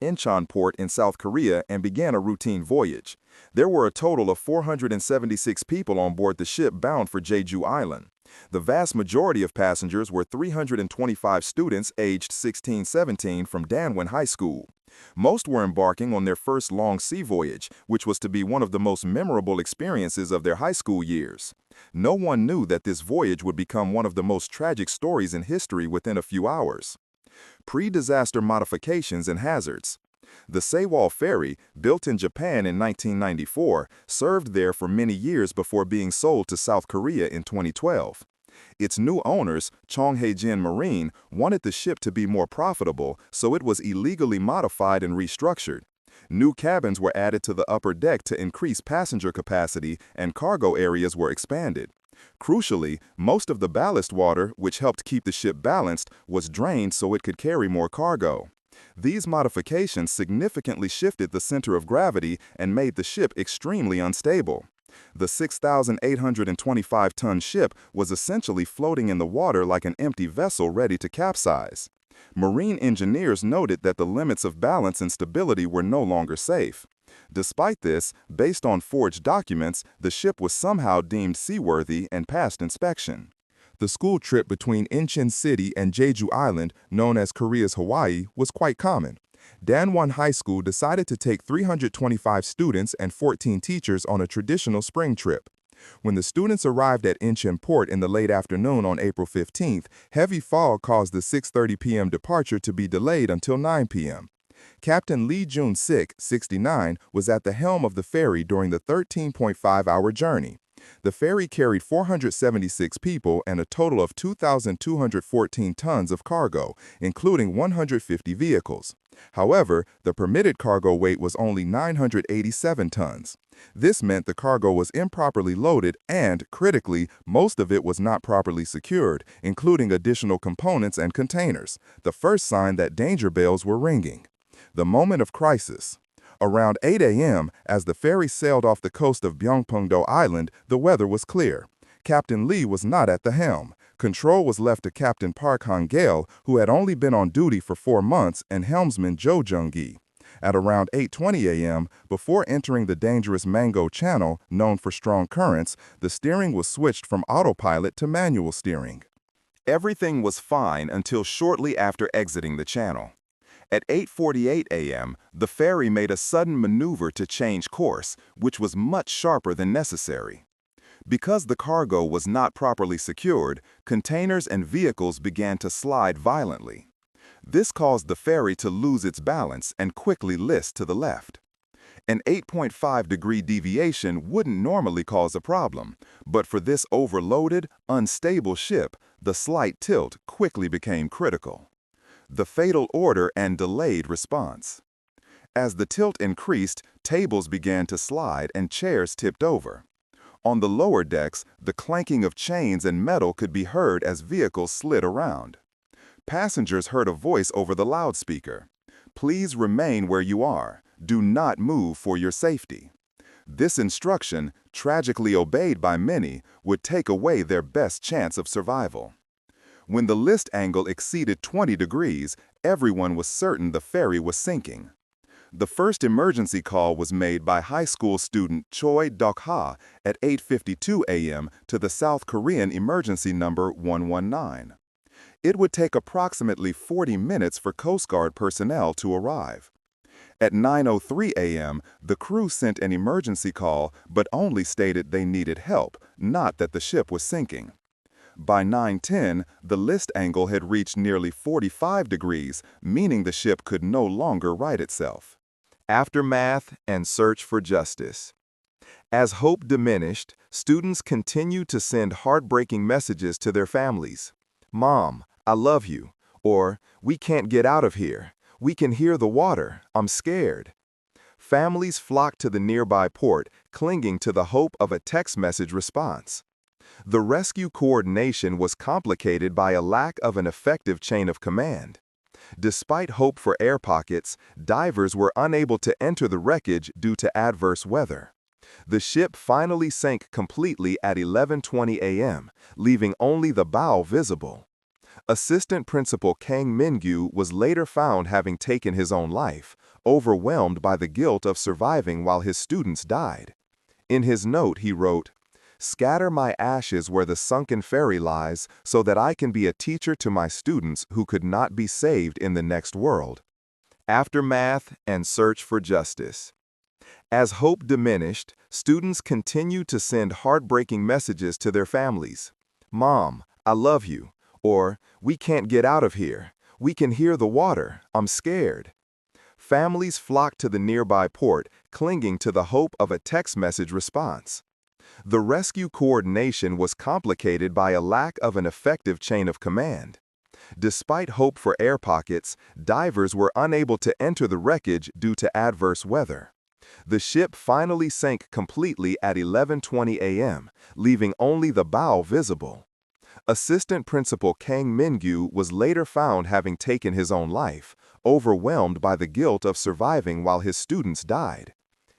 Incheon Port in South Korea and began a routine voyage. There were a total of 476 people on board the ship bound for Jeju Island. The vast majority of passengers were 325 students aged 16-17 from Danwon High School. Most were embarking on their first long sea voyage, which was to be one of the most memorable experiences of their high school years. No one knew that this voyage would become one of the most tragic stories in history within a few hours. Pre-disaster modifications and hazards. The Sewol ferry, built in Japan in 1994, served there for many years before being sold to South Korea in 2012. Its new owners, Chonghaejin Marine, wanted the ship to be more profitable, so it was illegally modified and restructured. New cabins were added to the upper deck to increase passenger capacity, and cargo areas were expanded. Crucially, most of the ballast water, which helped keep the ship balanced, was drained so it could carry more cargo. These modifications significantly shifted the center of gravity and made the ship extremely unstable. The 6,825-ton ship was essentially floating in the water like an empty vessel ready to capsize. Marine engineers noted that the limits of balance and stability were no longer safe. Despite this, based on forged documents, the ship was somehow deemed seaworthy and passed inspection. The school trip between Incheon City and Jeju Island, known as Korea's Hawaii, was quite common. Danwon High School decided to take 325 students and 14 teachers on a traditional spring trip. When the students arrived at Incheon Port in the late afternoon on April 15th, heavy fog caused the 6:30 p.m. departure to be delayed until 9 p.m. Captain Lee Jun-sik, 69, was at the helm of the ferry during the 13.5-hour journey. The ferry carried 476 people and a total of 2,214 tons of cargo, including 150 vehicles. However, the permitted cargo weight was only 987 tons. This meant the cargo was improperly loaded and, critically, most of it was not properly secured, including additional components and containers, the first sign that danger bells were ringing. The moment of crisis. Around 8 a.m., as the ferry sailed off the coast of Gyeongpungdo Island, the weather was clear. Captain Lee was not at the helm. Control was left to Captain Park Han-gail, who had only been on duty for 4 months, and helmsman Jo Jung-gi. At around 8:20 a.m., before entering the dangerous Mango Channel, known for strong currents, the steering was switched from autopilot to manual steering. Everything was fine until shortly after exiting the channel. At 8:48 a.m., the ferry made a sudden maneuver to change course, which was much sharper than necessary. Because the cargo was not properly secured, containers and vehicles began to slide violently. This caused the ferry to lose its balance and quickly list to the left. An 8.5-degree deviation wouldn't normally cause a problem, but for this overloaded, unstable ship, the slight tilt quickly became critical. The fatal order and delayed response. As the tilt increased, tables began to slide and chairs tipped over. On the lower decks, the clanking of chains and metal could be heard as vehicles slid around. Passengers heard a voice over the loudspeaker. "Please remain where you are. Do not move for your safety." This instruction, tragically obeyed by many, would take away their best chance of survival. When the list angle exceeded 20 degrees, everyone was certain the ferry was sinking. The first emergency call was made by high school student Choi Dok-ha at 8:52 a.m. to the South Korean emergency number 119. It would take approximately 40 minutes for Coast Guard personnel to arrive. At 9:03 a.m., the crew sent an emergency call but only stated they needed help, not that the ship was sinking. By 9:10, the list angle had reached nearly 45 degrees, meaning the ship could no longer right itself. Aftermath and search for justice. As hope diminished, students continued to send heartbreaking messages to their families. "Mom, I love you," or "We can't get out of here. We can hear the water. I'm scared." Families flocked to the nearby port, clinging to the hope of a text message response. The rescue coordination was complicated by a lack of an effective chain of command. Despite hope for air pockets, divers were unable to enter the wreckage due to adverse weather. The ship finally sank completely at 11:20 a.m., leaving only the bow visible. Assistant Principal Kang Min-gyu was later found having taken his own life, overwhelmed by the guilt of surviving while his students died. In his note, he wrote, "Scatter my ashes where the sunken ferry lies, so that I can be a teacher to my students who could not be saved in the next world." Aftermath and search for justice. As hope diminished, students continued to send heartbreaking messages to their families. "Mom, I love you," or "We can't get out of here. We can hear the water. I'm scared." Families flocked to the nearby port, clinging to the hope of a text message response. The rescue coordination was complicated by a lack of an effective chain of command. Despite hope for air pockets, divers were unable to enter the wreckage due to adverse weather. The ship finally sank completely at 11:20 a.m., leaving only the bow visible. Assistant Principal Kang Min-gyu was later found having taken his own life, overwhelmed by the guilt of surviving while his students died.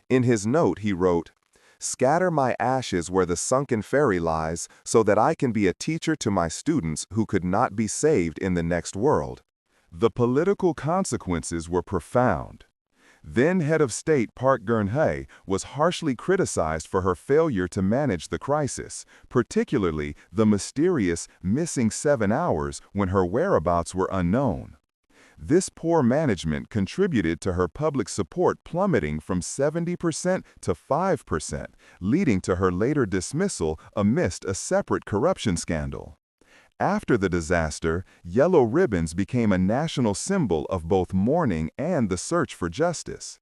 In his note, he wrote, "Scatter my ashes where the sunken ferry lies, so that I can be a teacher to my students who could not be saved in the next world." The political consequences were profound. Then head of state Park Geun-hye was harshly criticized for her failure to manage the crisis, particularly the mysterious missing 7 hours when her whereabouts were unknown. This poor management contributed to her public support plummeting from 70% to 5%, leading to her later dismissal amidst a separate corruption scandal. After the disaster, yellow ribbons became a national symbol of both mourning and the search for justice.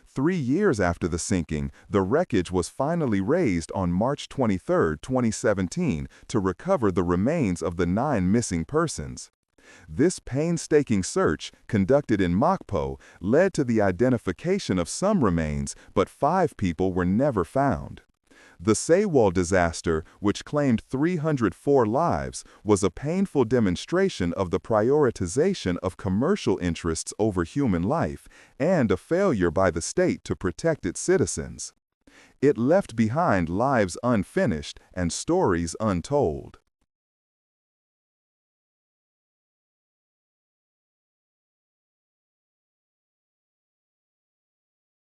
3 years after the sinking, the wreckage was finally raised on March 23, 2017, to recover the remains of the 9 missing persons. This painstaking search, conducted in Mokpo, led to the identification of some remains, but 5 people were never found. The Sewol disaster, which claimed 304 lives, was a painful demonstration of the prioritization of commercial interests over human life and a failure by the state to protect its citizens. It left behind lives unfinished and stories untold.